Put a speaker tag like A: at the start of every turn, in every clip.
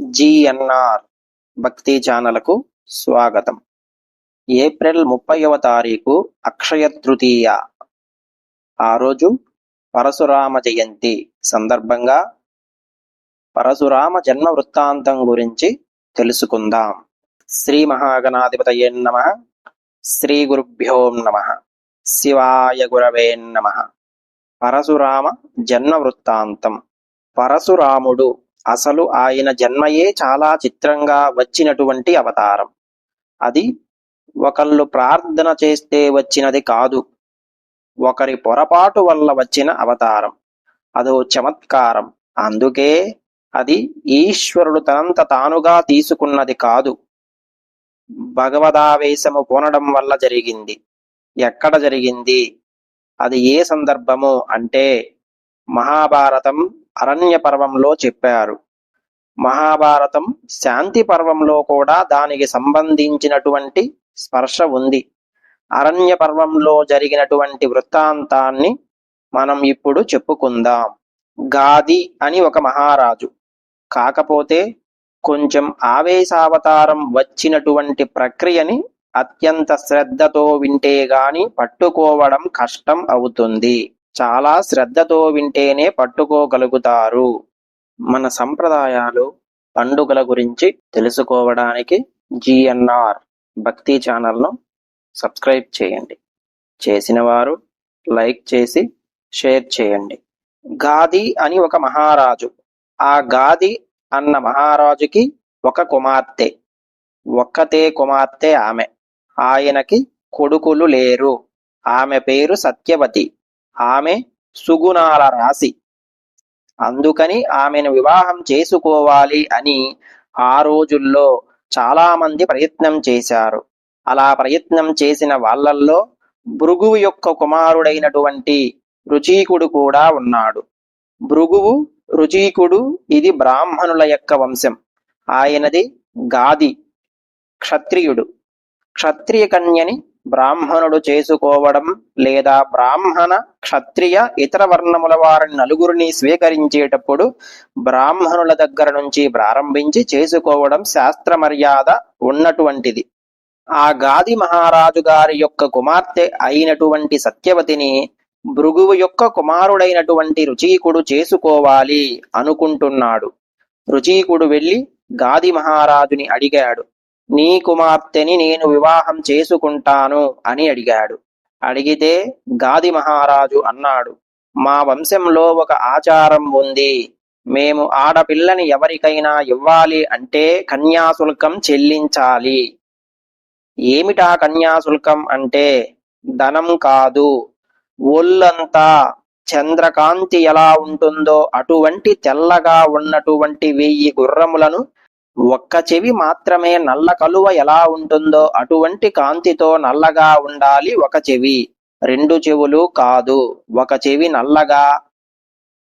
A: GNR భక్తి ఛానల్కు స్వాగతం. ఏప్రిల్ 30వ తారీఖు అక్షయ తృతీయ. ఆ రోజు పరశురామ జయంతి సందర్భంగా పరశురామ జన్మ వృత్తాంతం గురించి తెలుసుకుందాం. శ్రీ మహాగణాధిపతయే నమః. శ్రీ గురుభ్యో నమః. శివాయ గురవే నమః. పరశురామ జన్మ వృత్తాంతం. పరశురాముడు అసలు ఆయన జన్మయే చాలా చిత్రంగా వచ్చినటువంటి అవతారం. అది ఒకళ్ళు ప్రార్థన చేస్తే వచ్చినది కాదు, ఒకరి పొరపాటు వల్ల వచ్చిన అవతారం. అదో చమత్కారం. అందుకే అది ఈశ్వరుడు తనంత తానుగా తీసుకున్నది కాదు, భగవదావేశము పూనడం వల్ల జరిగింది. ఎక్కడ జరిగింది, అది ఏ సందర్భము అంటే మహాభారతం అరణ్య పర్వంలో చెప్పారు. మహాభారతం శాంతి పర్వంలో కూడా దానికి సంబంధించినటువంటి స్పర్శ ఉంది. అరణ్య పర్వంలో జరిగినటువంటి వృత్తాంతాన్ని మనం ఇప్పుడు చెప్పుకుందాం. గాది అని ఒక మహారాజు, కాకపోతే కొంచెం ఆవేశావతారం వచ్చినటువంటి ప్రక్రియని అత్యంత శ్రద్ధతో వింటే గాని పట్టుకోవడం కష్టం అవుతుంది. చాలా శ్రద్ధతో వింటేనే పట్టుకోగలుగుతారు. మన సంప్రదాయాలు, పండుగల గురించి తెలుసుకోవడానికి జిఎన్ఆర్ భక్తి ఛానల్ను సబ్స్క్రైబ్ చేయండి. చేసిన వారు లైక్ చేసి షేర్ చేయండి. గాది అని ఒక మహారాజు. ఆ గాది అన్న మహారాజుకి ఒక కుమార్తె, ఒక్కతే కుమార్తె ఆమె. ఆయనకి కొడుకులు లేరు. ఆమె పేరు సత్యవతి. ఆమె సుగుణాల రాశి. అందుకని ఆమెను వివాహం చేసుకోవాలి అని ఆ రోజుల్లో చాలా మంది ప్రయత్నం చేశారు. అలా ప్రయత్నం చేసిన వాళ్ళల్లో భృగువు యొక్క కుమారుడైనటువంటి రుచీకుడు కూడా ఉన్నాడు. భృగువు, రుచీకుడు ఇది బ్రాహ్మణుల యొక్క వంశం. ఆయనది గాది, క్షత్రియుడు. క్షత్రియ కన్యని బ్రాహ్మణుడు చేసుకోవడం లేదా బ్రాహ్మణ, క్షత్రియ, ఇతర వర్ణముల వారిని నలుగురిని స్వీకరించేటప్పుడు బ్రాహ్మణుల దగ్గర నుంచి ప్రారంభించి చేసుకోవడం శాస్త్ర మర్యాద ఉన్నటువంటిది. ఆ గాది మహారాజు గారి యొక్క కుమార్తె అయినటువంటి సత్యవతిని భృగువు యొక్క కుమారుడైనటువంటి రుచీకుడు చేసుకోవాలి అనుకుంటున్నాడు. రుచీకుడు వెళ్ళి గాది మహారాజుని అడిగాడు. నీ కుమార్తెని నేను వివాహం చేసుకుంటాను అని అడిగాడు. అడిగితే గాది మహారాజు అన్నాడు, మా వంశంలో ఒక ఆచారం ఉంది. మేము ఆడపిల్లని ఎవరికైనా ఇవ్వాలి అంటే కన్యాశుల్కం చెల్లించాలి. ఏమిటా కన్యాశుల్కం అంటే ధనం కాదు, ఒళ్ళంతా చంద్రకాంతి ఎలా ఉంటుందో అటువంటి తెల్లగా ఉన్నటువంటి 1000 గుర్రములను, ఒక్క చెవి మాత్రమే నల్ల కలువ ఎలా ఉంటుందో అటువంటి కాంతితో నల్లగా ఉండాలి ఒక చెవి. 2 చెవులు కాదు, ఒక చెవి నల్లగా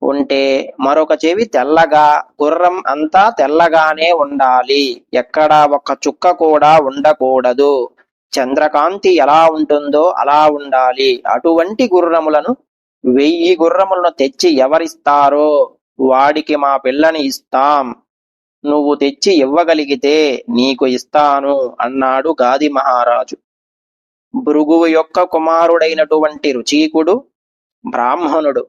A: ఉంటే మరొక చెవి తెల్లగా, గుర్రం అంతా తెల్లగానే ఉండాలి. ఎక్కడా ఒక్క చుక్క కూడా ఉండకూడదు. చంద్రకాంతి ఎలా ఉంటుందో అలా ఉండాలి. అటువంటి గుర్రములను 1000 గుర్రములను తెచ్చి ఎవరిస్తారో వాడికి మా పిల్లని ఇస్తాం. నువ్వు తెచ్చి ఇవ్వగలిగితే నీకు ఇస్తాను అన్నాడు గాది మహారాజు. భృగువు యొక్క కుమారుడైనటువంటి రుచీకుడు బ్రాహ్మణుడు.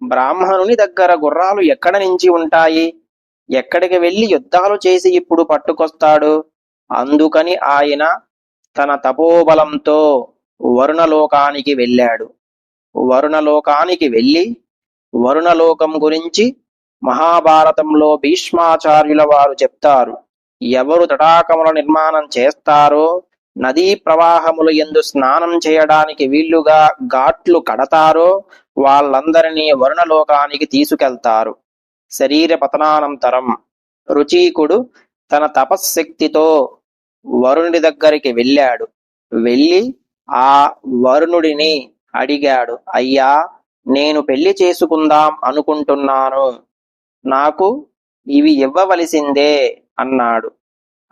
A: బ్రాహ్మణుని దగ్గర గుర్రాలు ఎక్కడ నుంచి ఉంటాయి? ఎక్కడికి వెళ్ళి యుద్ధాలు చేసి ఇప్పుడు పట్టుకొస్తాడు? అందుకని ఆయన తన తపోబలంతో వరుణలోకానికి వెళ్ళాడు. వరుణలోకానికి వెళ్ళి వరుణలోకం గురించి మహాభారతంలో భీష్మాచార్యుల వారు చెప్తారు. ఎవరు తటాకముల నిర్మాణం చేస్తారో, నదీ ప్రవాహములు యందు స్నానం చేయడానికి వీలుగా ఘాట్లు కడతారో వాళ్ళందరినీ వరుణలోకానికి తీసుకెళ్తారు. శరీర పతనానంతరం రుచీకుడు తన తపశ్శక్తితో వరుణుడి దగ్గరికి వెళ్ళాడు. వెళ్ళి ఆ వరుణుడిని అడిగాడు, అయ్యా, నేను పెళ్లి చేసుకుందాం అనుకుంటున్నాను, నాకు ఇవి ఇవ్వవలసిందే అన్నాడు.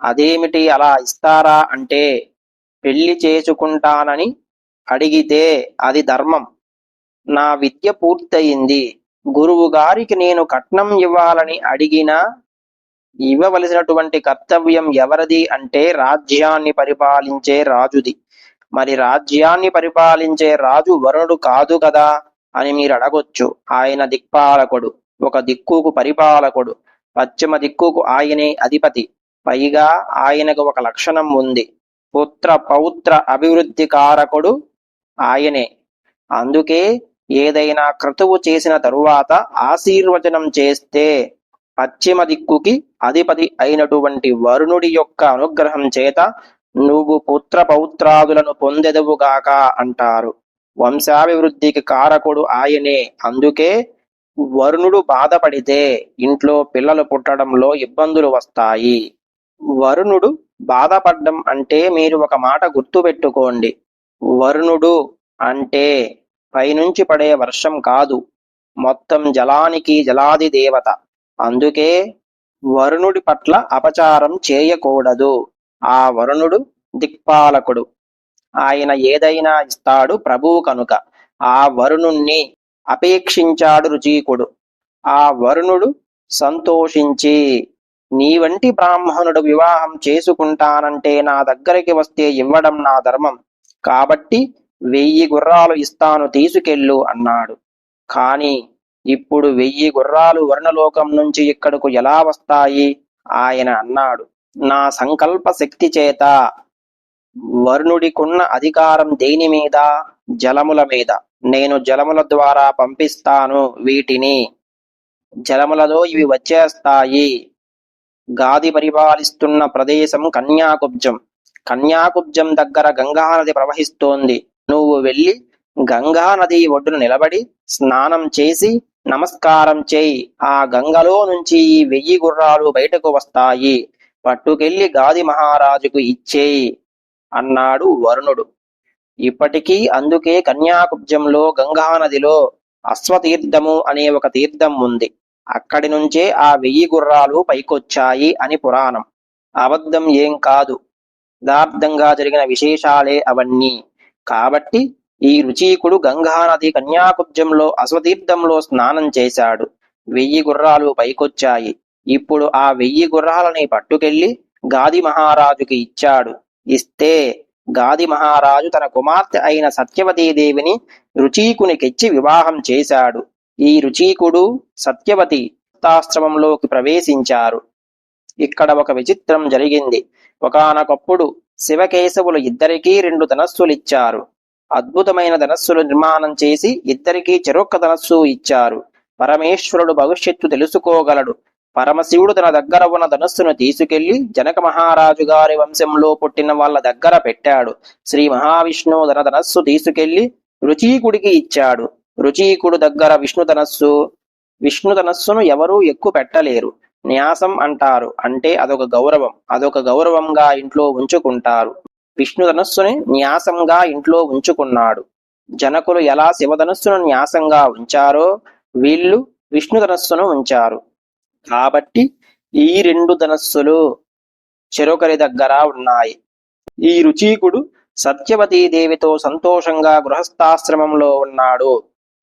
A: అదేమిటి, అలా ఇస్తారా అంటే, పెళ్లి చేసుకుంటానని అడిగితే అది ధర్మం. నా విద్య పూర్తయింది. గురువు గారికి నేను కట్నం ఇవ్వాలని అడిగినా ఇవ్వవలసినటువంటి కర్తవ్యం ఎవరిది అంటే రాజ్యాన్ని పరిపాలించే రాజుది. మరి రాజ్యాన్ని పరిపాలించే రాజు వరుణుడు కాదు కదా అని మీరు అడగొచ్చు. ఆయన దిక్పాలకుడు, ఒక దిక్కుకు పరిపాలకుడు, పశ్చిమ దిక్కుకు ఆయనే అధిపతి. పైగా ఆయనకు ఒక లక్షణం ఉంది, పుత్ర పౌత్ర అభివృద్ధి కారకుడు ఆయనే. అందుకే ఏదైనా క్రతువు చేసిన తరువాత ఆశీర్వచనం చేస్తే పశ్చిమ దిక్కుకి అధిపతి అయినటువంటి వరుణుడి యొక్క అనుగ్రహం చేత నువ్వు పుత్ర పౌత్రాదులను పొందెదవుగాక అంటారు. వంశాభివృద్ధికి కారకుడు ఆయనే. అందుకే వరుణుడు బాధపడితే ఇంట్లో పిల్లలు పుట్టడంలో ఇబ్బందులు వస్తాయి. వరుణుడు బాధపడ్డం అంటే మీరు ఒక మాట గుర్తుపెట్టుకోండి. వరుణుడు అంటే పైనుంచి పడే వర్షం కాదు, మొత్తం జలానికి జలాది దేవత. అందుకే వరుణుడి పట్ల అపచారం చేయకూడదు. ఆ వరుణుడు దిక్పాలకుడు, ఆయన ఏదైనా ఇస్తాడు ప్రభువు కనుక. ఆ వరుణుణ్ణి అపేక్షించాడు రుచీకుడు. ఆ వరుణుడు సంతోషించి, నీ వంటి బ్రాహ్మణుడు వివాహం చేసుకుంటానంటే నా దగ్గరికి వస్తే ఇవ్వడం నా ధర్మం, కాబట్టి 1000 గుర్రాలు ఇస్తాను తీసుకెళ్ళు అన్నాడు. కాని ఇప్పుడు 1000 గుర్రాలు వర్ణలోకం నుంచి ఇక్కడకు ఎలా వస్తాయి? ఆయన అన్నాడు, నా సంకల్ప శక్తి చేత. వరుణుడికున్న అధికారం దేని మీద? జలముల మీద. నేను జలముల ద్వారా పంపిస్తాను వీటిని, జలములలో ఇవి వచ్చేస్తాయి. గాది పరిపాలిస్తున్న ప్రదేశం కన్యాకుబ్జం. కన్యాకుబ్జం దగ్గర గంగానది ప్రవహిస్తోంది. నువ్వు వెళ్ళి గంగానది ఒడ్డున నిలబడి స్నానం చేసి నమస్కారం చేయి. ఆ గంగలో నుంచి ఈ 1000 గుర్రాలు బయటకు వస్తాయి, పట్టుకెళ్లి గాది మహారాజుకు ఇచ్చేయి అన్నాడు వరుణుడు. ఇప్పటికీ అందుకే కన్యాకుబ్జంలో గంగానదిలో అశ్వతీర్థము అనే ఒక తీర్థం ఉంది. అక్కడి నుంచే ఆ 1000 గుర్రాలు పైకొచ్చాయి అని పురాణం. అబద్ధం ఏం కాదు, యథార్థంగా జరిగిన విశేషాలే అవన్నీ. కాబట్టి ఈ రుచీకుడు గంగానది కన్యాకుబ్జంలో అశ్వతీర్థంలో స్నానం చేశాడు. 1000 గుర్రాలు పైకొచ్చాయి. ఇప్పుడు ఆ 1000 గుర్రాలని పట్టుకెళ్లి గాది మహారాజుకి ఇచ్చాడు. ఇస్తే గాది మహారాజు తన కుమార్తె అయిన సత్యవతీదేవిని రుచీకునికిచ్చి వివాహం చేశాడు. ఈ రుచీకుడు సత్యవతి ఆశ్రమంలోకి ప్రవేశించారు. ఇక్కడ ఒక విచిత్రం జరిగింది. ఒకానొకప్పుడు శివకేశవులు ఇద్దరికీ 2 ధనస్సులిచ్చారు. అద్భుతమైన ధనస్సులు నిర్మాణం చేసి ఇద్దరికీ చెరొక్క ధనస్సు ఇచ్చారు. పరమేశ్వరుడు భవిష్యత్తు తెలుసుకోగలడు. పరమశివుడు తన దగ్గర ఉన్న ధనస్సును తీసుకెళ్లి జనక మహారాజు గారి వంశంలో పుట్టిన వాళ్ళ దగ్గర పెట్టాడు. శ్రీ మహావిష్ణువు తన ధనస్సు తీసుకెళ్లి రుచీకుడికి ఇచ్చాడు. రుచీకుడు దగ్గర విష్ణు ధనస్సును ఎవరూ ఎక్కువ పెట్టలేరు. న్యాసం అంటారు, అంటే అదొక గౌరవం. అదొక గౌరవంగా ఇంట్లో ఉంచుకుంటారు. విష్ణు ధనస్సుని న్యాసంగా ఇంట్లో ఉంచుకున్నాడు. జనకులు ఎలా శివధనస్సును న్యాసంగా ఉంచారో వీళ్ళు విష్ణు ధనస్సును ఉంచారు. కాబట్టి ఈ 2 ధనస్సులు చెరొకరి దగ్గర ఉన్నాయి. ఈ రుచీకుడు సత్యవతీదేవితో సంతోషంగా గృహస్థాశ్రమంలో ఉన్నాడు.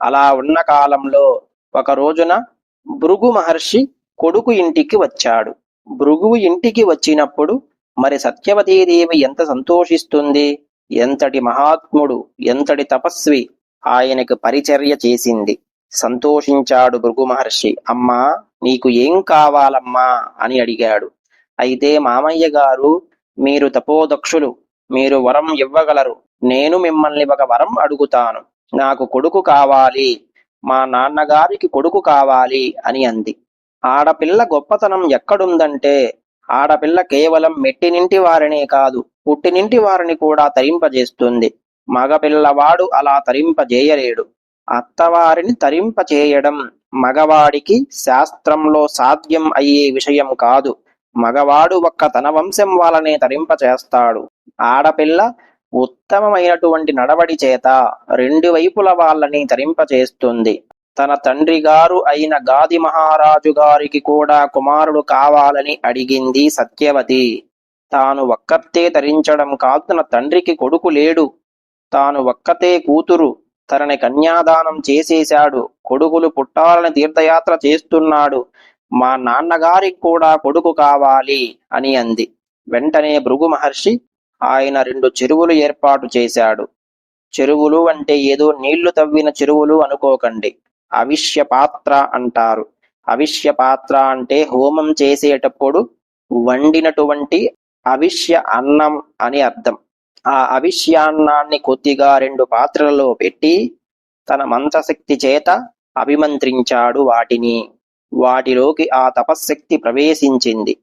A: అలా ఉన్న కాలంలో ఒక రోజున భృగు మహర్షి కొడుకు ఇంటికి వచ్చాడు. భృగువు ఇంటికి వచ్చినప్పుడు మరి సత్యవతీదేవి ఎంత సంతోషిస్తుంది! ఎంతటి మహాత్ముడు, ఎంతటి తపస్వి ఆయనకు పరిచర్య చేసింది. సంతోషించాడు భృగు మహర్షి. అమ్మా, నీకు ఏం కావాలమ్మా అని అడిగాడు. అయితే మామయ్య గారు, మీరు తపోదక్షులు, మీరు వరం ఇవ్వగలరు. నేను మిమ్మల్ని ఒక వరం అడుగుతాను. నాకు కొడుకు కావాలి, మా నాన్నగారికి కొడుకు కావాలి అని అంది. ఆడపిల్ల గొప్పతనం ఎక్కడుందంటే, ఆడపిల్ల కేవలం మెట్టినింటి వారినే కాదు, పుట్టినింటి వారిని కూడా తరింపజేస్తుంది. మగపిల్లవాడు అలా తరింపజేయలేడు. అత్తవారిని తరింపచేయడం మగవాడికి శాస్త్రంలో సాధ్యం అయ్యే విషయం కాదు. మగవాడు ఒక్క తన వంశం వాళ్ళనే తరింపచేస్తాడు. ఆడపిల్ల ఉత్తమమైనటువంటి నడవడి చేత 2 వైపుల వాళ్ళని తరింపచేస్తుంది. తన తండ్రి గారు అయిన గాది మహారాజు గారికి కూడా కుమారుడు కావాలని అడిగింది సత్యవతి. తాను ఒక్కతే తరించడం కాదు, తన తండ్రికి కొడుకు లేడు, తాను ఒక్కతే కూతురు, తనని కన్యాదానం చేసేశాడు, కొడుకులు పుట్టాలని తీర్థయాత్ర చేస్తున్నాడు. మా నాన్నగారికి కూడా కొడుకు కావాలి అని అంది. వెంటనే భృగు మహర్షి ఆయన 2 చెరువులు ఏర్పాటు చేశాడు. చెరువులు అంటే ఏదో నీళ్లు తవ్విన చెరువులు అనుకోకండి. అవిష్య పాత్ర అంటారు. అవిష్య పాత్ర అంటే హోమం చేసేటప్పుడు వండినటువంటి అవిష్య అన్నం అని అర్థం. ఆ అవిష్యాన్నాన్ని కొద్దిగా 2 పాత్రలలో పెట్టి తన మంత్రశక్తి చేత అభిమంత్రించాడు వాటిని. వాటిలోకి ఆ తపశ్శక్తి ప్రవేశించింది.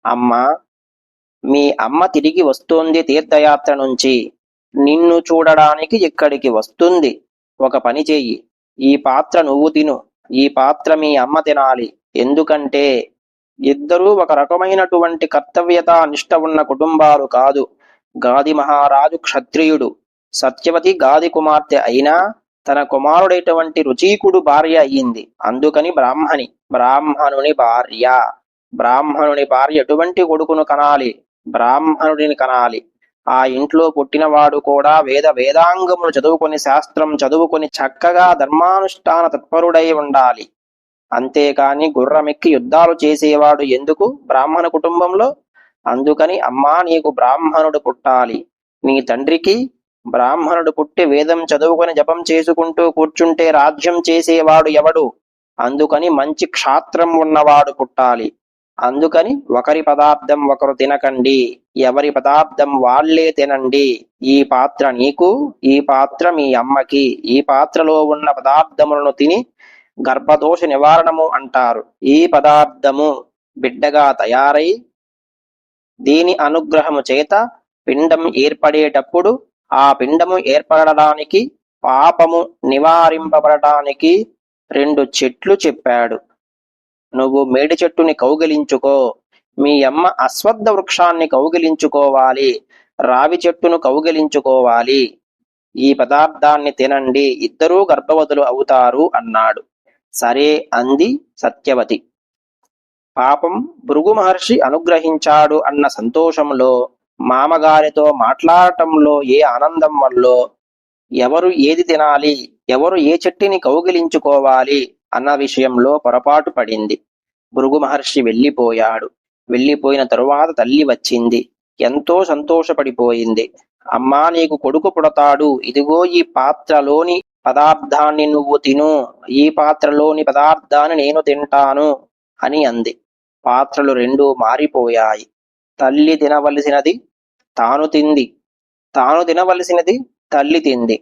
A: అమ్మా, మీ అమ్మ తిరిగి వస్తోంది తీర్థయాత్ర నుంచి. నిన్ను చూడడానికి ఇక్కడికి వస్తుంది. ఒక పని చెయ్యి. ఈ పాత్ర నువ్వు తిను. ఈ పాత్ర మీ అమ్మ తినాలి. ఎందుకంటే ఇద్దరూ ఒక రకమైనటువంటి కర్తవ్యత నిష్ట ఉన్న కుటుంబాలు కాదు. గాది మహారాజు క్షత్రియుడు, సత్యవతి గాది కుమార్తె అయినా తన కుమారుడైనటువంటి రుచీకుడు భార్య అయ్యింది. అందుకని బ్రాహ్మణుని భార్య. బ్రాహ్మణుని భార్య ఎటువంటి కొడుకును కనాలి? బ్రాహ్మణుడిని కనాలి. ఆ ఇంట్లో పుట్టినవాడు కూడా వేదాంగములు చదువుకొని శాస్త్రం చదువుకొని చక్కగా ధర్మానుష్ఠాన తత్పరుడై ఉండాలి. అంతేకాని గుర్రమెక్కి యుద్ధాలు చేసేవాడు ఎందుకు బ్రాహ్మణ కుటుంబంలో? అందుకని అమ్మా, నీకు బ్రాహ్మణుడు పుట్టాలి. నీ తండ్రికి బ్రాహ్మణుడు పుట్టి వేదం చదువుకొని జపం చేసుకుంటూ కూర్చుంటే రాజ్యం చేసేవాడు ఎవడు? అందుకని మంచి క్షాత్రం ఉన్నవాడు పుట్టాలి. అందుకని ఒకరి పదార్థం ఒకరు తినకండి, ఎవరి పదార్థం వాళ్లే తినండి. ఈ పాత్ర నీకు, ఈ పాత్ర మీ అమ్మకి. ఈ పాత్రలో ఉన్న పదార్థములను తిని గర్భదోష నివారణము అంటారు. ఈ పదార్థము బిడ్డగా తయారై దీని అనుగ్రహము చేత పిండం ఏర్పడేటప్పుడు ఆ పిండము ఏర్పడడానికి, పాపము నివారింపబడటానికి 2 చెట్లు చెప్పాడు. నువ్వు మేడి చెట్టుని కౌగిలించుకో. మీ అమ్మ అశ్వత్థ వృక్షాన్ని కౌగిలించుకోవాలి. రావి చెట్టును కౌగిలించుకోవాలి. ఈ పదార్థాన్ని తినండి, ఇద్దరూ గర్భవతులు అవుతారు అన్నాడు. సరే అంది సత్యవతి. పాపం భృగు మహర్షి అనుగ్రహించాడు అన్న సంతోషంలో, మామగారితో మాట్లాడటంలో ఏ ఆనందం వల్లో ఎవరు ఏది తినాలి, ఎవరు ఏ చెట్టుని కౌగిలించుకోవాలి అన్న విషయంలో పొరపాటు పడింది. భృగు మహర్షి వెళ్ళిపోయాడు. వెళ్ళిపోయిన తరువాత తల్లి వచ్చింది. ఎంతో సంతోషపడిపోయింది. అమ్మా, నీకు కొడుకు పుడతాడు. ఇదిగో ఈ పాత్రలోని పదార్థాన్ని నువ్వు తిను. ఈ పాత్రలోని పదార్థాన్ని నేను తింటాను అని అంది. పాత్రలు 2 మారిపోయాయి. తల్లి తినవలసినది తాను తింది, తాను తినవలసినది తల్లి తింది.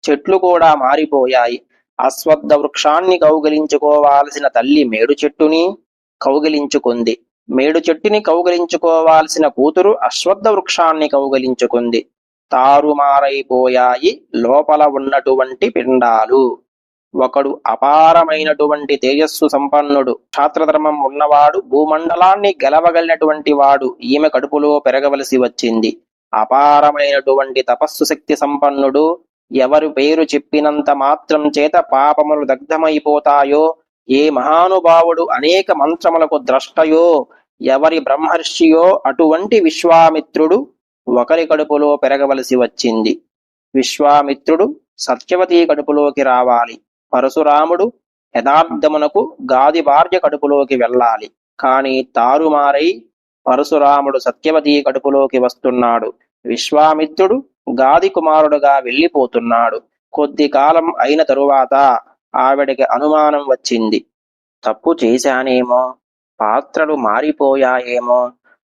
A: చెట్లు కూడా మారిపోయాయి. అశ్వత్థ వృక్షాన్ని కౌగిలించుకోవాల్సిన తల్లి మేడు చెట్టుని కౌగిలించుకుంది. మేడు చెట్టుని కౌగిలించుకోవాల్సిన కూతురు అశ్వత్థ వృక్షాన్ని కౌగిలించుకుంది. తారుమారైపోయాయి లోపల ఉన్నటువంటి పిండాలు. ఒకడు అపారమైనటువంటి తేజస్సు సంపన్నుడు, క్షాత్రధర్మం ఉన్నవాడు, భూమండలాన్ని గెలవగలిగినటువంటి వాడు ఈమె కడుపులో పెరగవలసి వచ్చింది. అపారమైనటువంటి తపస్సు శక్తి సంపన్నుడు, ఎవరి పేరు చెప్పినంత మాత్రం చేత పాపములు దగ్ధమైపోతాయో, ఏ మహానుభావుడు అనేక మంత్రములకు ద్రష్టయో, ఎవరి బ్రహ్మర్షియో అటువంటి విశ్వామిత్రుడు ఒకరి కడుపులో పెరగవలసి వచ్చింది. విశ్వామిత్రుడు సత్యవతి కడుపులోకి రావాలి. పరశురాముడు యథార్థమునకు గాది భార్య కడుపులోకి వెళ్ళాలి. కాని తారుమారై పరశురాముడు సత్యవతి కడుపులోకి వస్తున్నాడు. విశ్వామిత్రుడు గాది కుమారుడుగా వెళ్ళిపోతున్నాడు. కొద్ది కాలం అయిన తరువాత ఆవిడకి అనుమానం వచ్చింది. తప్పు చేశానేమో, పాత్రలు మారిపోయాయేమో,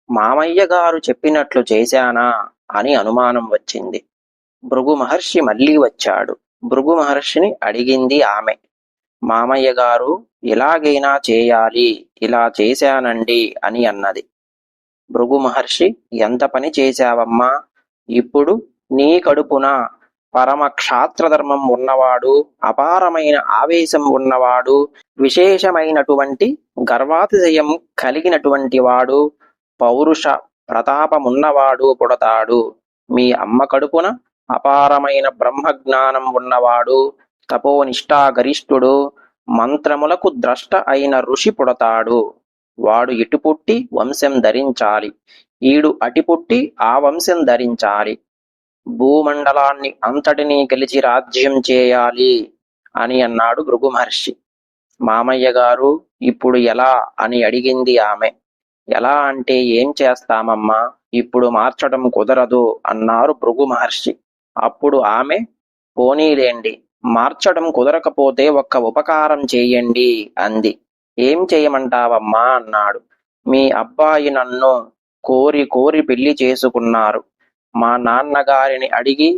A: మామయ్య గారు చెప్పినట్లు చేశానా అని అనుమానం వచ్చింది. భృగు మహర్షి మళ్ళీ వచ్చాడు. భృగు మహర్షిని అడిగింది ఆమె. మామయ్య గారు ఇలాగైనా చేయాలి, ఇలా చేశానండి అని అన్నది. భృగు మహర్షి, ఎంత పని చేశావమ్మా? ఇప్పుడు నీ కడుపున పరమ క్షాత్రధర్మం ఉన్నవాడు, అపారమైన ఆవేశం ఉన్నవాడు, విశేషమైనటువంటి గర్వాతిశయం కలిగినటువంటి వాడు, పౌరుష ప్రతాపమున్నవాడు పుడతాడు. మీ అమ్మ కడుపున అపారమైన బ్రహ్మజ్ఞానం ఉన్నవాడు, తపోనిష్ఠాగరిష్ఠుడు, మంత్రములకు ద్రష్ట అయిన ఋషి పుడతాడు. వాడు ఇటు పుట్టి వంశం ధరించాలి, ఈడు అటి పుట్టి ఆ వంశం ధరించాలి. భూమండలాన్ని అంతటినీ గెలిచి రాజ్యం చేయాలి అని అన్నాడు భృగు మహర్షి. మామయ్య గారు, ఇప్పుడు ఎలా అని అడిగింది ఆమె. ఎలా అంటే ఏం చేస్తామమ్మా, ఇప్పుడు మార్చడం కుదరదు అన్నారు భృగు మహర్షి. అప్పుడు ఆమె, పోనీలేండి, మార్చడం కుదరకపోతే ఒక్క ఉపకారం చేయండి అంది. ఏం చేయమంటావమ్మా అన్నాడు. మీ అబ్బాయి నన్ను కోరి కోరి పెళ్లి చేసుకున్నారు. మా నాన్నగారిని అడిగి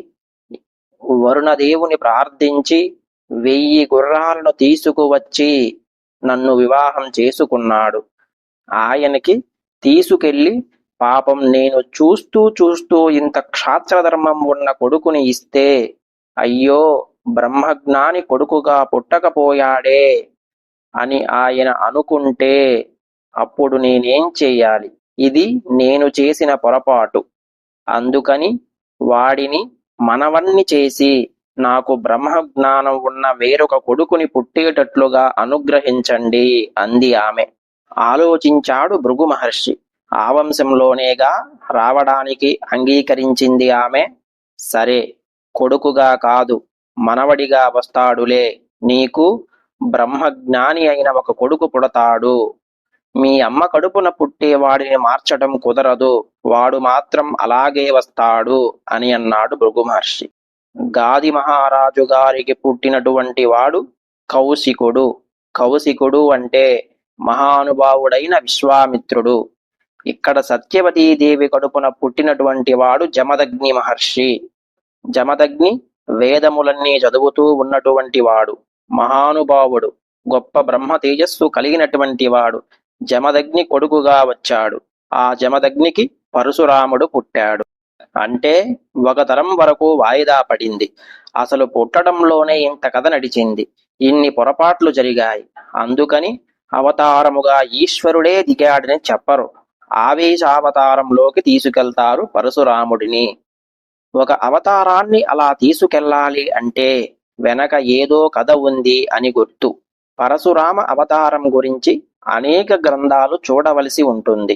A: వరుణదేవుని ప్రార్థించి 1000 గుర్రాలను తీసుకువచ్చి నన్ను వివాహం చేసుకున్నాడు. ఆయనకి తీసుకెళ్ళి పాపం నేను చూస్తూ చూస్తూ ఇంత క్షాత్రధర్మం ఉన్న కొడుకుని ఇస్తే, అయ్యో బ్రహ్మజ్ఞాని కొడుకుగా పుట్టకపోయాడే అని ఆయన అనుకుంటే అప్పుడు నేనేం చెయ్యాలి? ఇది నేను చేసిన పొరపాటు. అందుకని వాడిని మనవణ్ణి చేసి నాకు బ్రహ్మజ్ఞానం ఉన్న వేరొక కొడుకుని పుట్టేటట్లుగా అనుగ్రహించండి అంది ఆమె. ఆలోచించాడు భృగు మహర్షి. ఆ వంశంలోనేగా రావడానికి అంగీకరించింది ఆమె. సరే, కొడుకుగా కాదు, మనవడిగా వస్తాడులే. నీకు బ్రహ్మజ్ఞాని అయిన ఒక కొడుకు పుడతాడు. మీ అమ్మ కడుపున పుట్టేవాడిని మార్చడం కుదరదు, వాడు మాత్రం అలాగే వస్తాడు అని అన్నాడు భృగు మహర్షి. గాది మహారాజు గారికి పుట్టినటువంటి వాడు కౌశికుడు. కౌశికుడు అంటే మహానుభావుడైన విశ్వామిత్రుడు. ఇక్కడ సత్యవతీదేవి కడుపున పుట్టినటువంటి వాడు జమదగ్ని మహర్షి. జమదగ్ని వేదములన్నీ చదువుతూ ఉన్నటువంటి వాడు, మహానుభావుడు, గొప్ప బ్రహ్మ తేజస్సు కలిగినటువంటి వాడు. జమదగ్ని కొడుకుగా వచ్చాడు. ఆ జమదగ్నికి పరశురాముడు పుట్టాడు. అంటే ఒక తరం వరకు వాయిదా పడింది. అసలు పుట్టడంలోనే ఇంత కథ నడిచింది. ఇన్ని పొరపాట్లు జరిగాయి. అందుకని అవతారముగా ఈశ్వరుడే దిగాడని చెప్పరు. ఆవేశావతారంలోకి తీసుకెళ్తారు పరశురాముడిని. ఒక అవతారాన్ని అలా తీసుకెళ్ళాలి అంటే వెనక ఏదో కథ ఉంది అని గుర్తు. పరశురామ అవతారం గురించి అనేక గ్రంథాలు చూడవలసి ఉంటుంది.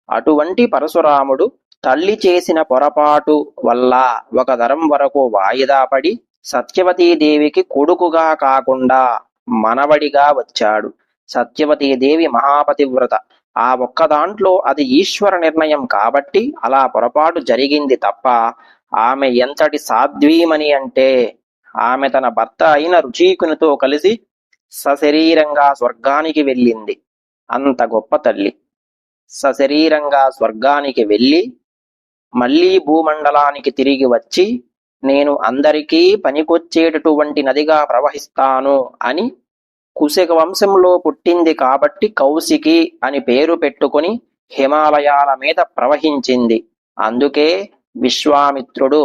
A: అటువంటి పరశురాముడు తల్లి చేసిన పొరపాటు వల్ల ఒక తరం వరకు వాయిదా పడి సత్యవతీదేవికి కొడుకుగా కాకుండా మనవడిగా వచ్చాడు. సత్యవతీదేవి మహాపతివ్రత. ఆ ఒక్క దాంట్లో అది ఈశ్వర నిర్ణయం కాబట్టి అలా పొరపాటు జరిగింది తప్ప ఆమె ఎంతటి సాధ్వీమని అంటే ఆమె తన భర్త అయిన రుచీకునితో కలిసి సశరీరంగా స్వర్గానికి వెళ్ళింది. అంత గొప్ప తల్లి. సశరీరంగా స్వర్గానికి వెళ్ళి మళ్లీ భూమండలానికి తిరిగి వచ్చి నేను అందరికీ పనికొచ్చేటటువంటి నదిగా ప్రవహిస్తాను అని కుశిక వంశంలో పుట్టింది కాబట్టి కౌశికి అని పేరు పెట్టుకుని హిమాలయాల మీద ప్రవహించింది. అందుకే విశ్వామిత్రుడు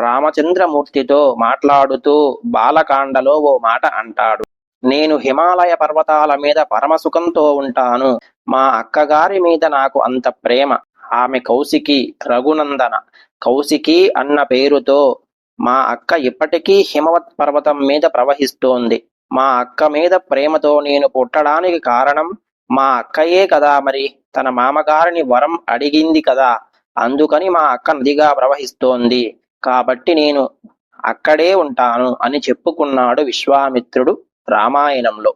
A: రామచంద్రమూర్తితో మాట్లాడుతూ బాలకాండలో ఓ మాట అంటాడు. నేను హిమాలయ పర్వతాల మీద పరమసుఖంతో ఉంటాను. మా అక్కగారి మీద నాకు అంత ప్రేమ. ఆమె కౌశికి, రఘునందన. కౌశికి అన్న పేరుతో మా అక్క ఇప్పటికీ హిమవత్ పర్వతం మీద ప్రవహిస్తోంది. మా అక్క మీద ప్రేమతో నేను పుట్టడానికి కారణం మా అక్కయే కదా. మరి తన మామగారిని వరం అడిగింది కదా, అందుకని మా అక్క నదిగా ప్రవహిస్తోంది. కాబట్టి నేను అక్కడే ఉంటాను అని చెప్పుకున్నాడు విశ్వామిత్రుడు రామాయణంలో.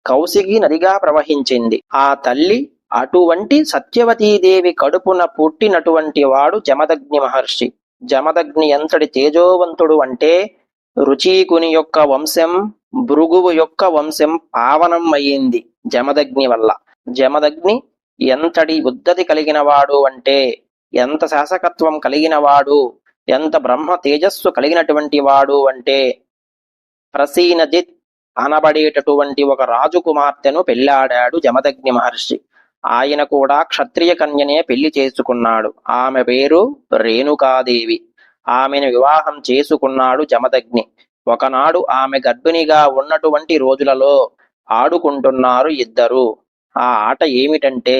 A: కౌశికి నదిగా ప్రవహించింది. ఆ తల్లి అటువంటి సత్యవతీదేవి కడుపున పుట్టినటువంటి వాడు జమదగ్ని మహర్షి. జమదగ్ని ఎంతటి తేజోవంతుడు అంటే రుచీకుని యొక్క వంశం, భృగువు యొక్క వంశం పావనం అయ్యింది జమదగ్ని వల్ల. జమదగ్ని ఎంతటి ఉద్ధతి కలిగిన వాడు అంటే, ఎంత శాసకత్వం కలిగిన వాడు, ఎంత బ్రహ్మ తేజస్సు కలిగినటువంటి వాడు అంటే ప్రసీనజిత్ అనబడేటటువంటి ఒక రాజకుమార్తెను పెళ్లాడాడు జమదగ్ని మహర్షి. ఆయన కూడా క్షత్రియ కన్యనే పెళ్లి చేసుకున్నాడు. ఆమె పేరు రేణుకాదేవి. ఆమెను వివాహం చేసుకున్నాడు జమదగ్ని. ఒకనాడు ఆమె గర్భిణిగా ఉన్నటువంటి రోజులలో ఆడుకుంటున్నారు ఇద్దరు. ఆ ఆట ఏమిటంటే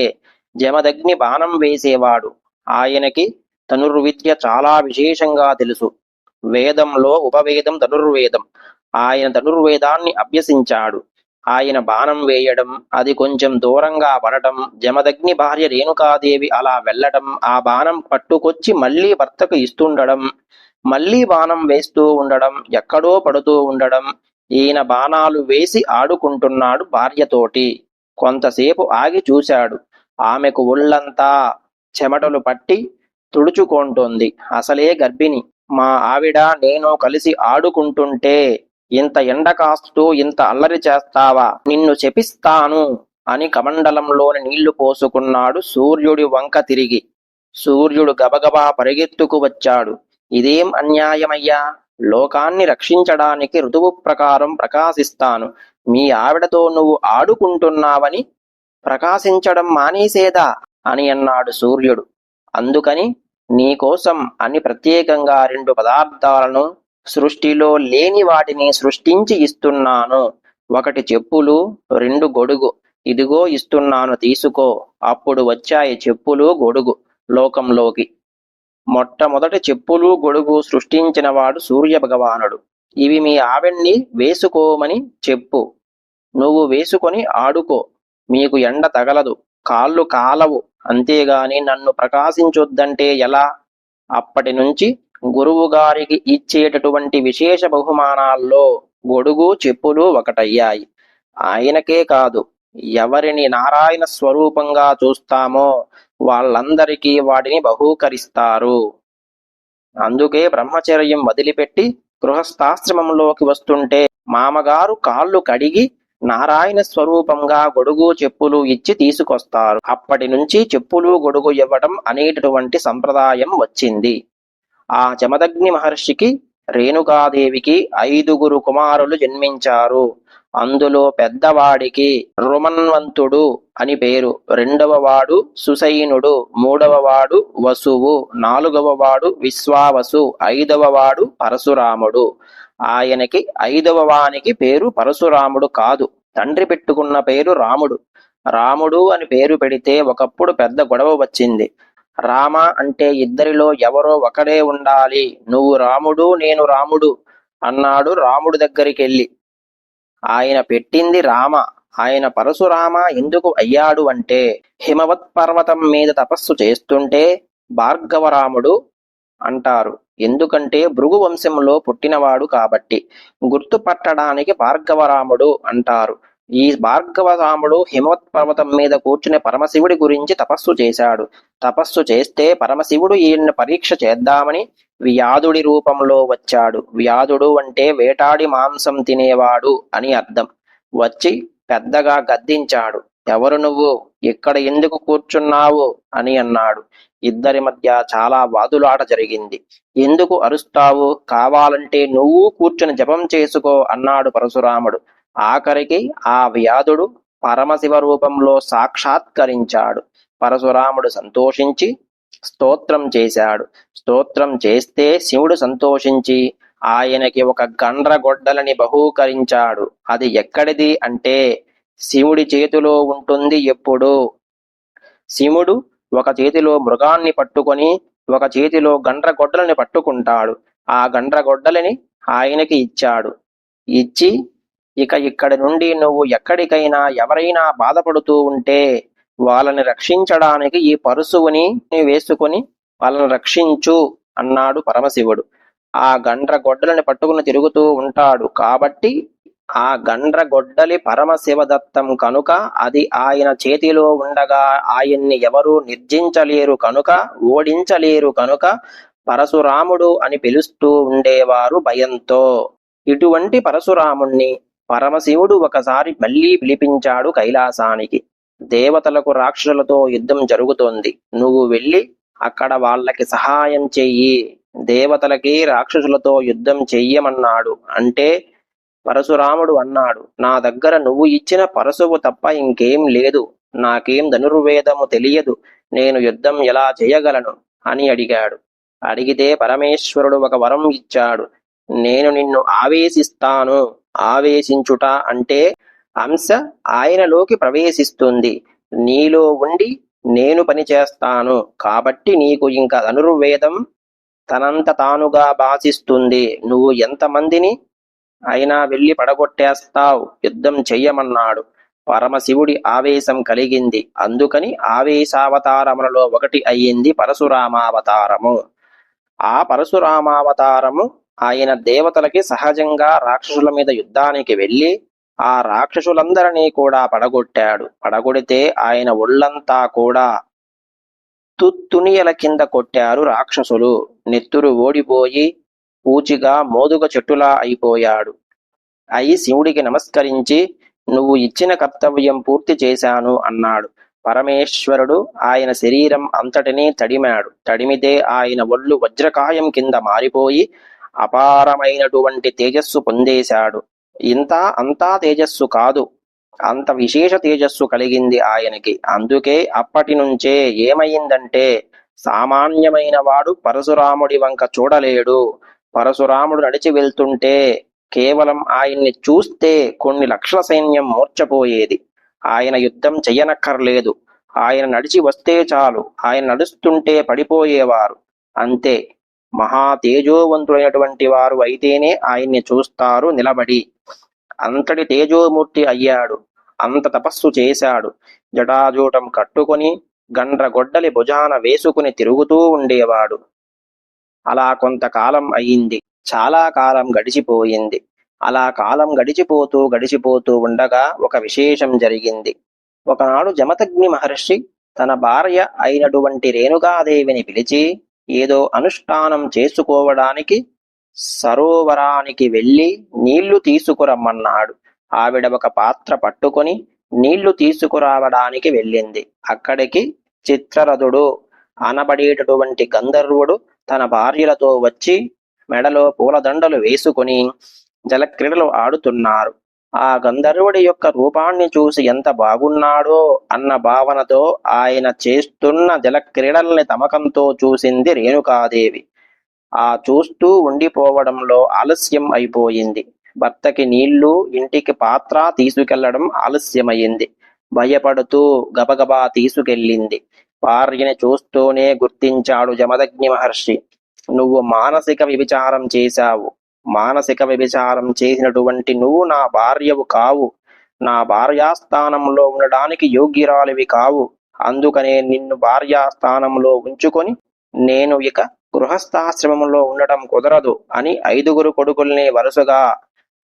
A: జమదగ్ని బాణం వేసేవాడు. ఆయనకి ధనుర్విద్య చాలా విశేషంగా తెలుసు. వేదంలో ఉపవేదం ధనుర్వేదం. ఆయన ధనుర్వేదాన్ని అభ్యసించాడు. ఆయన బాణం వేయడం, అది కొంచెం దూరంగా పడటం, జమదగ్ని భార్య రేణుకాదేవి అలా వెళ్ళడం, ఆ బాణం పట్టుకొచ్చి మళ్లీ భర్తకు ఇస్తుండడం, మళ్లీ బాణం వేస్తూ ఉండడం, ఎక్కడో పడుతూ ఉండడం, ఈయన బాణాలు వేసి ఆడుకుంటున్నాడు భార్యతోటి. కొంతసేపు ఆగి చూశాడు. ఆమెకు ఒళ్ళంతా చెమటలు పట్టి తుడుచుకుంటోంది. అసలే గర్భిణి. మా ఆవిడ నేను కలిసి ఆడుకుంటుంటే ఇంత ఎండ కాస్తూ ఇంత అల్లరి చేస్తావా? నిన్ను శపిస్తాను అని కమండలంలోని నీళ్లు పోసుకున్నాడు సూర్యుడి వంక తిరిగి. సూర్యుడు గబగబా పరిగెత్తుకు వచ్చాడు. ఇదేం అన్యాయమయ్యా? లోకాన్ని రక్షించడానికి ఋతువు ప్రకారం ప్రకాశిస్తాను. మీ ఆవిడతో నువ్వు ఆడుకుంటున్నావని ప్రకాశించడం మానేసేదా అని అన్నాడు సూర్యుడు. అందుకని నీకోసం అని ప్రత్యేకంగా 2 పదార్థాలను సృష్టిలో లేని వాటిని సృష్టించి ఇస్తున్నాను. 1 చెప్పులు, 2 గొడుగు. ఇదిగో ఇస్తున్నాను తీసుకో. అప్పుడు వచ్చాయి చెప్పులు, గొడుగు లోకంలోకి. మొట్టమొదటి చెప్పులు, గొడుగు సృష్టించినవాడు సూర్య భగవానుడు. ఇవి మీ ఆవిడ్ని వేసుకోమని చెప్పు. నువ్వు వేసుకొని ఆడుకో. మీకు ఎండ తగలదు, కాళ్ళు కాలవు. అంతేగాని నన్ను ప్రకాశించొద్దంటే ఎలా? అప్పటి నుంచి గురువుగారికి ఇచ్చేటటువంటి విశేష బహుమానాల్లో గొడుగు, చెప్పులు ఒకటయ్యాయి. ఆయనకే కాదు, ఎవరిని నారాయణ స్వరూపంగా చూస్తామో వాళ్ళందరికీ వాటిని బహూకరిస్తారు. అందుకే బ్రహ్మచర్యం వదిలిపెట్టి గృహస్థాశ్రమంలోకి వస్తుంటే మామగారు కాళ్ళు కడిగి నారాయణ స్వరూపంగా గొడుగు, చెప్పులు ఇచ్చి తీసుకొస్తారు. అప్పటి నుంచి చెప్పులు, గొడుగు ఇవ్వటం అనేటటువంటి సంప్రదాయం వచ్చింది. ఆ జమదగ్ని మహర్షికి, రేణుకాదేవికి 5 కుమారులు జన్మించారు. అందులో పెద్దవాడికి రుమన్వంతుడు అని పేరు, 2వవాడు సుసైనుడు, 3వవాడు వసువు, 4వవాడు విశ్వావసు, 5వవాడు పరశురాముడు. ఆయనకి 5వవానికి పేరు పరశురాముడు కాదు, తండ్రి పెట్టుకున్న పేరు రాముడు. రాముడు అని పేరు పెడితే ఒకప్పుడు పెద్ద గొడవ వచ్చింది. రామ అంటే ఇద్దరిలో ఎవరో ఒకడే ఉండాలి, నువ్వు రాముడు నేను రాముడు అన్నాడు రాముడి దగ్గరికెళ్ళి. ఆయన పెట్టింది రామ. ఆయన పరశురామ ఎందుకు అయ్యాడు అంటే హిమవత్ పర్వతం మీద తపస్సు చేస్తుంటే భార్గవరాముడు అంటారు. ఎందుకంటే భృగు వంశంలో పుట్టినవాడు కాబట్టి. గుర్తుపట్టడానికి భార్గవరాముడు అంటారు. ఈ భార్గవరాముడు హిమవత్ పర్వతం మీద కూర్చుని పరమశివుడి గురించి తపస్సు చేశాడు. తపస్సు చేస్తే పరమశివుడు ఈయన్ని పరీక్ష చేద్దామని వ్యాధుడి రూపంలో వచ్చాడు. వ్యాధుడు అంటే వేటాడి మాంసం తినేవాడు అని అర్థం. వచ్చి పెద్దగా గద్దించాడు. ఎవరు నువ్వు? ఇక్కడ ఎందుకు కూర్చున్నావు అని అన్నాడు. ఇద్దరి మధ్య చాలా వాదులాట జరిగింది. ఎందుకు అరుస్తావు? కావాలంటే నువ్వు కూర్చుని జపం చేసుకో అన్నాడు పరశురాముడు. ఆఖరికి ఆ వ్యాధుడు పరమశివ రూపంలో సాక్షాత్కరించాడు. పరశురాముడు సంతోషించి స్తోత్రం చేశాడు. స్తోత్రం చేస్తే శివుడు సంతోషించి ఆయనకి ఒక గండ్రగొడ్డలని బహూకరించాడు. అది ఎక్కడిది అంటే శివుడి చేతిలో ఉంటుంది ఎప్పుడు. శివుడు ఒక చేతిలో మృగాన్ని పట్టుకొని ఒక చేతిలో గండ్రగొడ్డలని పట్టుకుంటాడు. ఆ గండ్రగొడ్డలని ఆయనకి ఇచ్చాడు. ఇచ్చి ఇక్కడి నుండి నువ్వు ఎక్కడికైనా ఎవరైనా బాధపడుతూ ఉంటే వాళ్ళని రక్షించడానికి ఈ పరుశువుని వేసుకుని వాళ్ళని రక్షించు అన్నాడు పరమశివుడు. ఆ గండ్రగొడ్డలని పట్టుకుని తిరుగుతూ ఉంటాడు కాబట్టి ఆ గండ్రగొడ్డలి పరమశివదత్తం కనుక అది ఆయన చేతిలో ఉండగా ఆయన్ని ఎవరూ నిర్జించలేరు కనుక, ఓడించలేరు కనుక పరశురాముడు అని పిలుస్తూ ఉండేవారు భయంతో. ఇటువంటి పరశురాముణ్ణి పరమశివుడు ఒకసారి మళ్లీ పిలిపించాడు కైలాసానికి. దేవతలకు రాక్షసులతో యుద్ధం జరుగుతోంది, నువ్వు వెళ్ళి అక్కడ వాళ్ళకి సహాయం చెయ్యి. దేవతలకి రాక్షసులతో యుద్ధం చెయ్యమన్నాడు. అంటే పరశురాముడు అన్నాడు, నా దగ్గర నువ్వు ఇచ్చిన పరశువు తప్ప ఇంకేం లేదు, నాకేం ధనుర్వేదము తెలియదు, నేను యుద్ధం ఎలా చేయగలను అని అడిగాడు. అడిగితే పరమేశ్వరుడు ఒక వరం ఇచ్చాడు. నేను నిన్ను ఆవేశిస్తాను. ఆవేశించుట అంటే అంశ ఆయనలోకి ప్రవేశిస్తుంది, నీలో ఉండి నేను పని చేస్తాను కాబట్టి నీకు ఇంకా ధనుర్వేదం తనంత తానుగా భాషిస్తుంది. నువ్వు ఎంతమందిని అయినా వెళ్ళి పడగొట్టేస్తావు, యుద్ధం చెయ్యమన్నాడు. పరమశివుడి ఆవేశం కలిగింది. అందుకని ఆవేశావతారములలో ఒకటి అయ్యింది పరశురామావతారము. ఆ పరశురామావతారము ఆయన దేవతలకి సహజంగా రాక్షసుల మీద యుద్ధానికి వెళ్ళి ఆ రాక్షసులందరినీ కూడా పడగొట్టాడు. పడగొడితే ఆయన ఒళ్ళంతా కూడా తుత్తునియల కింద కొట్టారు రాక్షసులు. నెత్తురు ఓడిపోయి పూచిగా మోదుగ చెట్టులా అయిపోయాడు. అయి శివుడికి నమస్కరించి, నువ్వు ఇచ్చిన కర్తవ్యం పూర్తి చేశాను అన్నాడు. పరమేశ్వరుడు ఆయన శరీరం అంతటినీ తడిమాడు. తడిమితే ఆయన ఒళ్ళు వజ్రకాయం కింద మారిపోయి అపారమైనటువంటి తేజస్సు పొందేశాడు. అంతా తేజస్సు కాదు, అంత విశేష తేజస్సు కలిగింది ఆయనకి. అందుకే అప్పటి నుంచే ఏమైందంటే సామాన్యమైన వాడు పరశురాముడి వంక చూడలేడు. పరశురాముడు నడిచి వెళ్తుంటే కేవలం ఆయన్ని చూస్తే కొన్ని లక్షల సైన్యం మూర్ఛపోయేది. ఆయన యుద్ధం చెయ్యనక్కర్లేదు, ఆయన నడిచి వస్తే చాలు, ఆయన నడుస్తుంటే పడిపోయేవారు. అంతే. మహా తేజోవంతుడైనటువంటి వారు అయితేనే ఆయన్ని చూస్తారు నిలబడి. అంతటి తేజోమూర్తి అయ్యాడు. అంత తపస్సు చేశాడు. జటాజూటం కట్టుకొని గండ్రగొడ్డలి భుజాన వేసుకుని తిరుగుతూ ఉండేవాడు. అలా కొంతకాలం అయింది. చాలా కాలం గడిచిపోయింది. అలా కాలం గడిచిపోతూ ఉండగా ఒక విశేషం జరిగింది. ఒకనాడు జమదగ్ని మహర్షి తన భార్య అయినటువంటి రేణుకాదేవిని పిలిచి ఏదో అనుష్ఠానం చేసుకోవడానికి సరోవరానికి వెళ్ళి నీళ్లు తీసుకురమ్మన్నాడు. ఆవిడ ఒక పాత్ర పట్టుకొని నీళ్లు తీసుకురావడానికి వెళ్ళింది. అక్కడికి చిత్రరథుడు అనబడేటటువంటి గంధర్వుడు తన భార్యలతో వచ్చి మెడలో పూలదండలు వేసుకుని జలక్రీడలు ఆడుతున్నారు. ఆ గంధర్వుడి యొక్క రూపాన్ని చూసి ఎంత బాగున్నాడో అన్న భావనతో ఆయన చేస్తున్న జలక్రీడల్ని తమకంతో చూసింది రేణుకాదేవి. ఆ చూస్తూ ఉండిపోవడంలో ఆలస్యం అయిపోయింది. భర్తకి నీళ్లు, ఇంటికి పాత్ర తీసుకెళ్లడం ఆలస్యమైంది. భయపడుతూ గబగబా తీసుకెళ్ళింది. భార్యని చూస్తూనే గుర్తించాడు జమదగ్ని మహర్షి. నువ్వు మానసిక వ్యభిచారం చేశావు. మానసిక వ్యభిచారం చేసినటువంటి నువ్వు నా భార్యవు కావు. నా భార్యాస్థానంలో ఉండడానికి యోగ్యురాలివి కావు. అందుకనే నిన్ను భార్యాస్థానంలో ఉంచుకొని నేను ఇక గృహస్థాశ్రమంలో ఉండటం కుదరదు అని 5 కొడుకుల్ని వరుసగా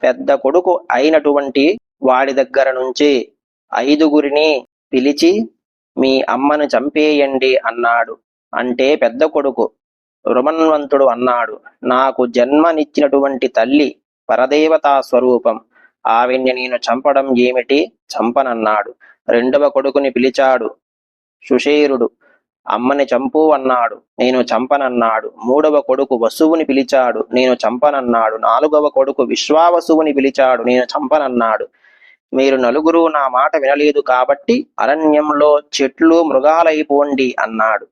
A: పెద్ద కొడుకు అయినటువంటి వాడి దగ్గర నుంచి 5 పిలిచి మీ అమ్మను చంపేయండి అన్నాడు. అంటే పెద్ద కొడుకు రుమన్వంతుడు అన్నాడు, నాకు జన్మనిచ్చినటువంటి తల్లి పరదేవతా స్వరూపం, ఆవిడ్ని నేను చంపడం ఏమిటి, చంపనన్నాడు. 2వ కొడుకుని పిలిచాడు సుషేరుడు, అమ్మని చంపు అన్నాడు. నేను చంపనన్నాడు. 3వ కొడుకు వసువుని పిలిచాడు. నేను చంపనన్నాడు. 4వ కొడుకు విశ్వావసువుని పిలిచాడు. నేను చంపనన్నాడు. మీరు నలుగురు నా మాట వినలేదు కాబట్టి అరణ్యంలో చెట్లు మృగాలైపోండి అన్నాడు.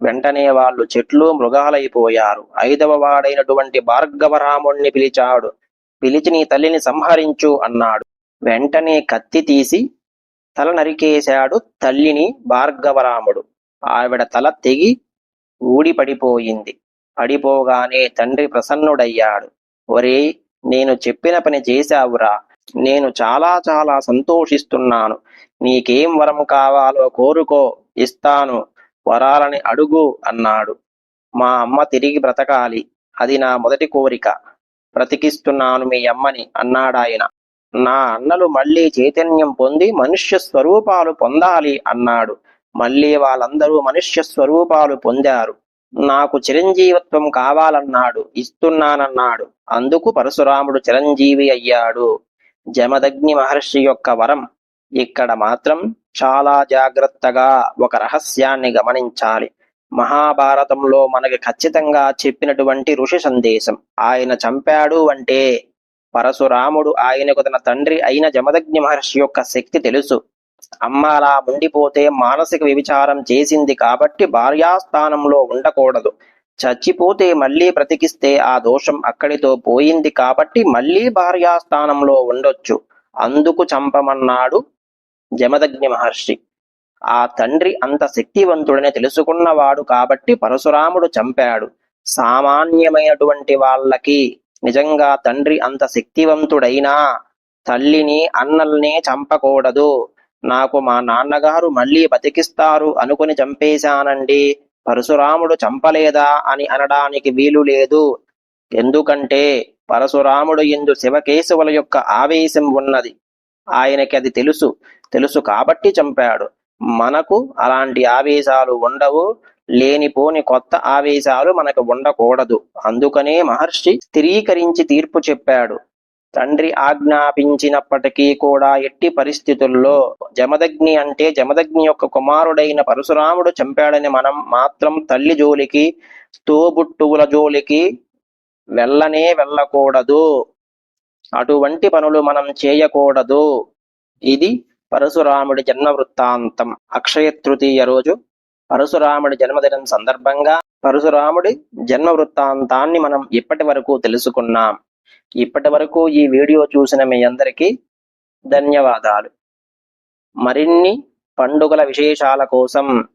A: వెంటనే వాళ్ళు చెట్లు మృగాలైపోయారు. 5వ వాడైనటువంటి భార్గవరాముణ్ణి పిలిచాడు. పిలిచి నీ తల్లిని సంహరించు అన్నాడు. వెంటనే కత్తి తీసి తల నరికేశాడు తల్లిని భార్గవరాముడు. ఆవిడ తల తెగి ఊడి పడిపోయింది. పడిపోగానే తండ్రి ప్రసన్నుడయ్యాడు. ఒరే, నేను చెప్పిన పని చేశావురా, నేను చాలా చాలా సంతోషిస్తున్నాను. నీకేం వరం కావాలో కోరుకో, ఇస్తాను, వరాలని అడుగు అన్నాడు. మా అమ్మ తిరిగి బ్రతకాలి, అది నా మొదటి కోరిక. బ్రతికిస్తున్నాను మీ అమ్మని అన్నాడాయన. నా అన్నలు మళ్ళీ చైతన్యం పొంది మనుష్య స్వరూపాలు పొందాలి అన్నాడు. మళ్ళీ వాళ్ళందరూ మనుష్య స్వరూపాలు పొందారు. నాకు చిరంజీవత్వం కావాలన్నాడు. ఇస్తున్నానన్నాడు. అందుకు పరశురాముడు చిరంజీవి అయ్యాడు. జమదగ్ని మహర్షి యొక్క వరం. ఇక్కడ మాత్రం చాలా జాగ్రత్తగా ఒక రహస్యాన్ని గమనించాలి. మహాభారతంలో మనకి ఖచ్చితంగా చెప్పినటువంటి ఋషి సందేశం. ఆయన చంపాడు అంటే పరశురాముడు ఆయనకు తన తండ్రి అయిన జమదగ్ని మహర్షి యొక్క శక్తి తెలుసు. అమ్మ అలా ఉండిపోతే మానసిక వ్యభిచారం చేసింది కాబట్టి భార్యాస్థానంలో ఉండకూడదు. చచ్చిపోతే మళ్ళీ బ్రతికిస్తే ఆ దోషం అక్కడితో పోయింది కాబట్టి మళ్ళీ భార్యాస్థానంలో ఉండొచ్చు. అందుకు చంపమన్నాడు జమదగ్ని మహర్షి. ఆ తండ్రి అంత శక్తివంతుడని తెలుసుకున్నవాడు కాబట్టి పరశురాముడు చంపాడు. సామాన్యమైనటువంటి వాళ్ళకి నిజంగా తండ్రి అంత శక్తివంతుడైనా తల్లిని అన్నల్నే చంపకూడదు. నాకు మా నాన్నగారు మళ్ళీ బతికిస్తారు అనుకుని చంపేశానండి, పరశురాముడు చంపలేదా అని అనడానికి వీలు లేదు. ఎందుకంటే పరశురాముడు యందు శివకేశవుల యొక్క ఆవేశం ఉన్నది. ఆయనకి అది తెలుసు కాబట్టి చంపాడు. మనకు అలాంటి ఆవేశాలు ఉండవు. లేనిపోని కొత్త ఆవేశాలు మనకు ఉండకూడదు. అందుకనే మహర్షి స్థిరీకరించి తీర్పు చెప్పాడు. తండ్రి ఆజ్ఞాపించినప్పటికీ కూడా ఎట్టి పరిస్థితుల్లో జమదగ్ని అంటే జమదగ్ని యొక్క కుమారుడైన పరశురాముడు చంపాడని మనం మాత్రం తల్లి జోలికి, తోబుట్టువుల జోలికి వెళ్ళకూడదు. అటువంటి పనులు మనం చేయకూడదు. ఇది పరశురాముడి జన్మ వృత్తాంతం. అక్షయ తృతీయ రోజు పరశురాముడి జన్మదినం సందర్భంగా పరశురాముడి జన్మ వృత్తాంతాన్ని మనం ఇప్పటి వరకు తెలుసుకున్నాం. ఇప్పటి వరకు ఈ వీడియో చూసిన మీ అందరికీ ధన్యవాదాలు. మరిన్ని పండుగల విశేషాల కోసం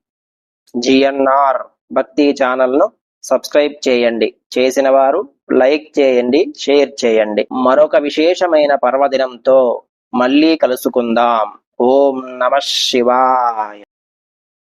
A: GNR భక్తి ఛానల్ను సబ్స్క్రైబ్ చేయండి. చేసిన వారు లైక్ చేయండి, షేర్ చేయండి. మరొక విశేషమైన పర్వదినంతో మళ్ళీ కలుసుకుందాం. ఓం నమః శివాయ.